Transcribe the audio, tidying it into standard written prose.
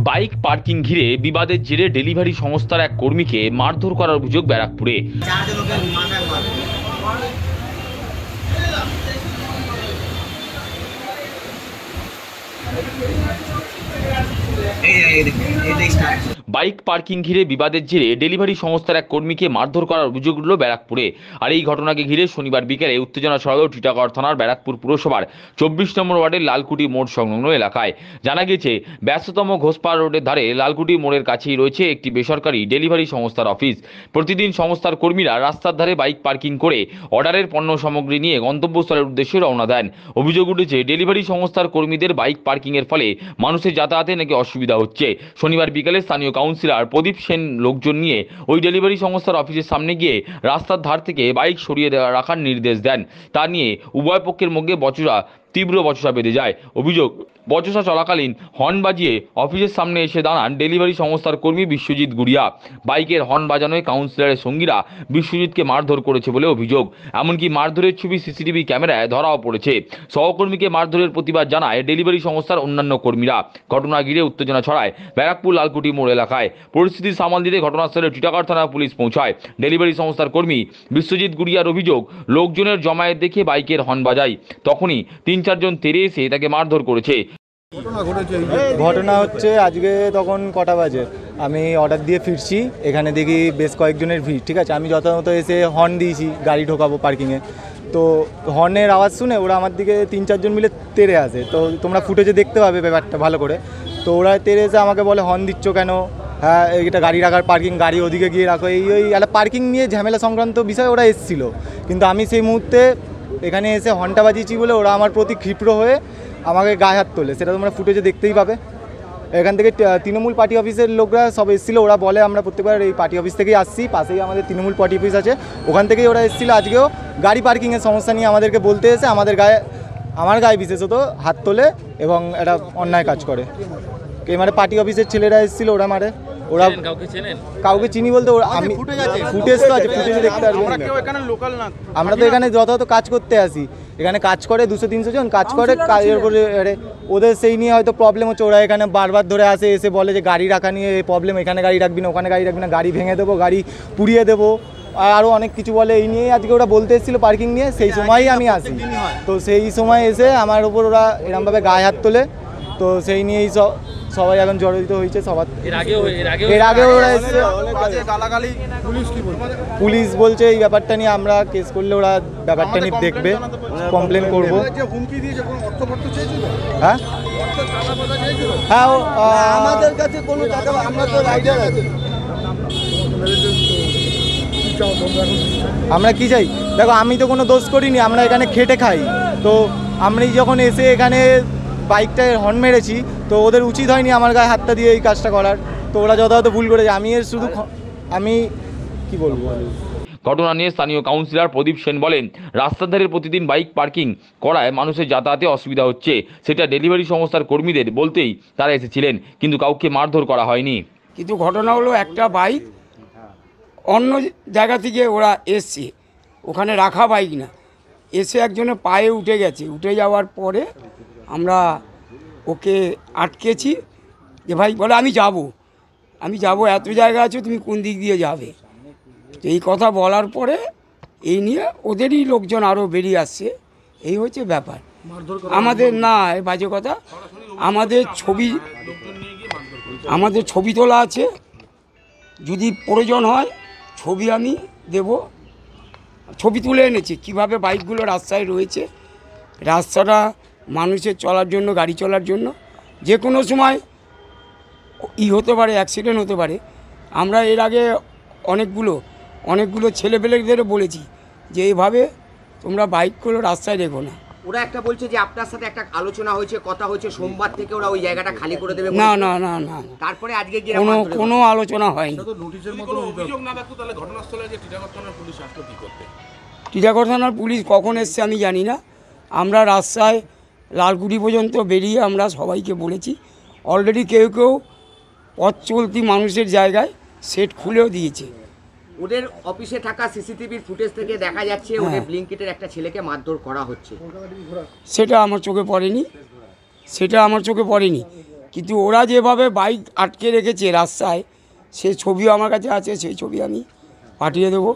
Bike parking ঘিরে বিবাদের জেরে ডেলিভারি সংস্থার এক কর্মীকে মারধর করার অভিযোগ ব্যারাকপুরে। বাইক পার্কিং ঘিরে বিবাদের জেরে ডেলিভারি সংস্থার এক কর্মীকে মারধর করার অভিযোগ উঠল ব্যারাকপুরে। আর এই ঘটনাকে ঘিরে শনিবার বিকেলে উত্তেজনা ছড়ালো টিটাগড় থানার ব্যারাকপুর পুরসভার 24 নম্বর ওয়ার্ডের লালকুটি মোড় সংলগ্ন এলাকায়। জানা গেছে, ব্যস্ততম ঘোষপাড় রোডের ধারে লালকুটি মোড়ের কাছেই রয়েছে একটি বেসরকারি ডেলিভারি সংস্থার অফিস। প্রতিদিন সংস্থার কর্মীরা রাস্তার ধারে বাইক পার্কিং করে অর্ডারের পণ্য সামগ্রী নিয়ে গন্তব্যস্থলের উদ্দেশ্যে রওনা দেন। অভিযোগ উঠেছে, ডেলিভারি সংস্থার কর্মীদের বাইক পার্কিংয়ের ফলে মানুষের যাতায়াতে নাকি অসুবিধা হচ্ছে। শনিবার বিকেলে স্থানীয় কাউন্সিলর প্রদীপ সেন লোকজন নিয়ে ওই ডেলিভারি সংস্থার অফিসের সামনে গিয়ে রাস্তার ধার থেকে বাইক সরিয়ে রাখার নির্দেশ দেন। তা নিয়ে উভয় পক্ষের মধ্যে তীব্র বচসা বেঁধে যায়। অভিযোগ, বচসা চলাকালীন হর্ন বাজিয়ে অফিসের সামনে এসে দাঁড়ান ডেলিভারি সংস্থার কর্মী বিশ্বজিৎ গুড়িয়া। বাইকের হর্ন বাজানোয় কাউন্সিলরের সঙ্গীরা বিশ্বজিৎকে মারধর করেছে বলে অভিযোগ। এমনকি মারধরের ছবি সিসিটিভি ক্যামেরায় ধরাও পড়েছে। সহকর্মীকে মারধরের প্রতিবাদ জানায় ডেলিভারি সংস্থার অন্যান্য কর্মীরা। ঘটনা ঘিরে উত্তেজনা ছড়ায় ব্যারাকপুর লালকুটি মোড় এলাকায়। পরিস্থিতি সামাল দিতে ঘটনাস্থলে টিটাগড় থানা পুলিশ পৌঁছায়। ডেলিভারি সংস্থার কর্মী বিশ্বজিৎ গুড়িয়ার অভিযোগ, লোকজনের জমায়েত দেখে বাইকের হর্ন বাজায়, তখনই 3-4 জন তেড়ে এসে তাকে মারধর করেছে। ঘটনা হচ্ছে আজকে তখন কটা বাজে, আমি অর্ডার দিয়ে ফিরছি, এখানে দেখি বেশ কয়েকজনের ভিড়। ঠিক আছে, আমি যথাযথ এসে হর্ন দিয়েছি গাড়ি ঢোকাবো পার্কিংয়ে। তো হর্নের আওয়াজ শুনে ওরা আমার দিকে 3-4 জন মিলে তেড়ে আসে। তো তোমরা ফুটেজে দেখতে পাবে ব্যাপারটা ভালো করে। তো ওরা তেড়ে এসে আমাকে বলে, হর্ন দিচ্ছ কেন? হ্যাঁ, এটা গাড়ি রাখার পার্কিং, গাড়ি ওদিকে গিয়ে রাখো। ওই একটা পার্কিং নিয়ে ঝামেলা সংক্রান্ত বিষয়ে ওরা এসেছিলো। কিন্তু আমি সেই মুহূর্তে এখানে এসে হর্নটা বাজিয়েছি বলে ওরা আমার প্রতি ক্ষিপ্র হয়ে আমাকে গায়ে হাত তোলে। সেটা তোমরা ফুটেজে দেখতেই পাবে। এখান থেকে তৃণমূল পার্টি অফিসের লোকরা সব এসেছিলো। ওরা বলে আমরা প্রত্যেকবার এই পার্টি অফিস থেকেই আসছি, পাশেই আমাদের তৃণমূল পার্টি অফিস আছে, ওখান থেকেই ওরা এসেছিলো। আজকেও গাড়ি পার্কিংয়ের সমস্যা নিয়ে আমাদেরকে বলতে এসে আমার গায়ে বিশেষত হাত তোলে এবং একটা অন্যায় কাজ করে। মানে পার্টি অফিসের ছেলেরা এসেছিলো, ওরা মারে। ওরা কাউকে চিনি বলতে আমি ফুটেজ তো আছে, ফুটেজে দেখতে পারবো। আমরা তো এখানে যথাযথ কাজ করতে আসি। এখানে কাজ করে 200-300 জন কাজ করে, কাজের উপরে ওদের সেই নিয়ে হয়তো প্রবলেম হচ্ছে। ওরা এখানে বারবার ধরে আসে, এসে বলে যে গাড়ি রাখা নিয়ে এই প্রবলেম, এখানে গাড়ি রাখবি না, ওখানে গাড়ি রাখবি না, গাড়ি ভেঙে দেবো, গাড়ি পুড়িয়ে দেবো, আরও অনেক কিছু বলে। এই নিয়েই আজকে ওরা বলতে এসেছিলো পার্কিং নিয়ে। সেই সময়ই আমি আসি। তো সেই সময় এসে আমার উপর ওরা এরমভাবে গায়ে হাত তোলে। তো সেই নিয়েই সবাই এখন জড়িত হয়েছে। সবার এর আগেও ওরা এসেছে। পুলিশ বলছে এই ব্যাপারটা নিয়ে আমরা কেস করলে ওরা ব্যাপারটা নিয়ে দেখবে, কমপ্লেন করবো। হ্যাঁ হ্যাঁ, আমাদের কাছে কোনো টাকা, আমরা তো রাইডার আছি। আমরা কি চাই? দেখো, আমি তো কোনো দোষ করিনি, আমরা এখানে খেটে খাই। তো আমি যখন এসে এখানে বাইকটায় হর্ন মেরেছি, তো ওদের উচিত হয়নি আমার গায়ে হাতটা দিয়ে এই কাজটা করার। তো ওরা যথাযথ ভুল করেছে। আমি কি বলবো। ঘটনা নিয়ে স্থানীয় কাউন্সিলর প্রদীপ সেন বলেন, রাস্তার ধারে প্রতিদিন বাইক পার্কিং করায় মানুষের যাতায়াতে অসুবিধা হচ্ছে। সেটা ডেলিভারি সংস্থার কর্মীদের বলতেই তারা এসেছিলেন, কিন্তু কাউকে মারধর করা হয়নি। কিন্তু ঘটনা হলো, একটা বাইক অন্য জায়গা থেকে ওরা এসছে, ওখানে রাখা বাইক না, এসে একজনের পায়ে উঠে গেছে। উঠে যাওয়ার পরে আমরা ওকে আটকেছি যে ভাই, বলে আমি যাব, এত জায়গা আছে, তুমি কোন দিক দিয়ে যাবে? তো এই কথা বলার পরে এই নিয়ে ওদেরই লোকজন আরও বেরিয়ে আসছে। এই হচ্ছে ব্যাপার। আমাদের না, এই বাজে কথা। আমাদের ছবি তোলা আছে, যদি প্রয়োজন হয় ছবি আমি দেব। ছবি তুলে এনেছি কীভাবে বাইকগুলো রাস্তায় রয়েছে। রাস্তাটা মানুষের চলার জন্য, গাড়ি চলার জন্য, যে কোনো সময় হতে পারে, অ্যাক্সিডেন্ট হতে পারে। আমরা এর আগে অনেকগুলো ছেলেপেলেদেরও বলেছি যে এইভাবে তোমরা বাইকগুলো রাস্তায় রেখো না। ওরা একটা বলছে যে আপনার সাথে একটা আলোচনা হয়েছে, কথা হয়েছে, সোমবার থেকে ওরা ওই জায়গাটা খালি করে দেবে। না না না না, তারপরে আজকে গিয়ে কোনো আলোচনা হয়নি। টিটাগড় থানার পুলিশ কখন এসছে আমি জানি না। আমরা রাস্তায় লালকুটি পর্যন্ত বেরিয়ে আমরা সবাইকে বলেছি। অলরেডি কেউ পথ চলতি মানুষের জায়গায় সেট খুলেও দিয়েছে। ওদের অফিসে থাকা সিসিটিভির ফুটেজ থেকে দেখা যাচ্ছে ওদের ব্লিঙ্কিটের একটা ছেলেকে মারধর করা হচ্ছে। সেটা আমার চোখে পড়েনি। কিন্তু ওরা যেভাবে বাইক আটকে রেখেছে রাস্তায়, সে ছবিও আমার কাছে আছে, সেই ছবি আমি পাঠিয়ে দেবো।